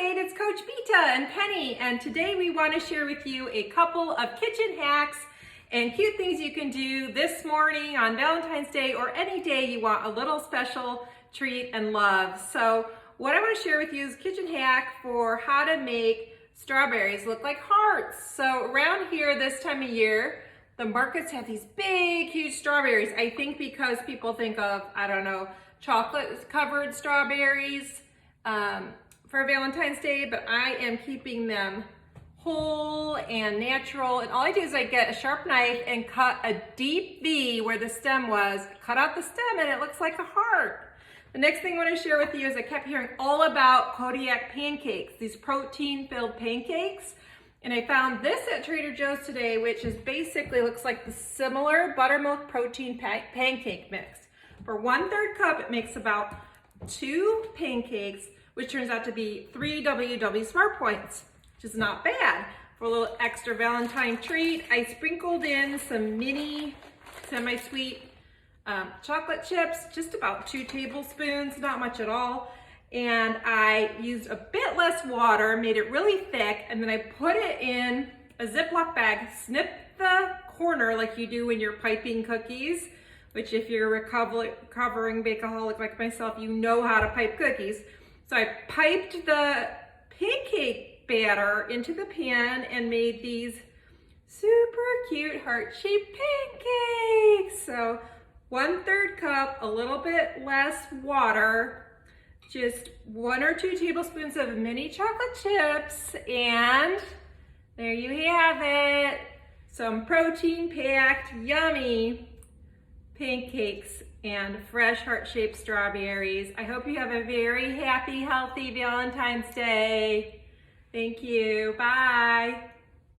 Kate, it's Coach Beta and Penny, and today we want to share with you a couple of kitchen hacks and cute things you can do this morning on Valentine's Day or any day you want a little special treat and love. So what I want to share with you is a kitchen hack for how to make strawberries look like hearts. So around here this time of year, the markets have these big, huge strawberries. I think because people think of, I don't know, chocolate covered strawberries for Valentine's Day, but I am keeping them whole and natural. And all I do is I get a sharp knife and cut a deep V where the stem was, cut out the stem, and it looks like a heart. The next thing I want to share with you is I kept hearing all about Kodiak pancakes, these protein-filled pancakes. And I found this at Trader Joe's today, which is basically looks like the similar buttermilk protein pancake mix. For 1/3 cup, it makes about 2 pancakes, which turns out to be 3 WW Smart Points, which is not bad. For a little extra Valentine treat, I sprinkled in some mini semi-sweet chocolate chips, just about 2 tablespoons, not much at all. And I used a bit less water, made it really thick, and then I put it in a Ziploc bag, snipped the corner like you do when you're piping cookies, which if you're a recovering bakeaholic like myself, you know how to pipe cookies. So I piped the pancake batter into the pan and made these super cute heart-shaped pancakes. So 1/3 cup, a little bit less water, just 1 or 2 tablespoons of mini chocolate chips, and there you have it. Some protein-packed, yummy pancakes and fresh heart-shaped strawberries. I hope you have a very happy, healthy Valentine's Day. Thank you. Bye.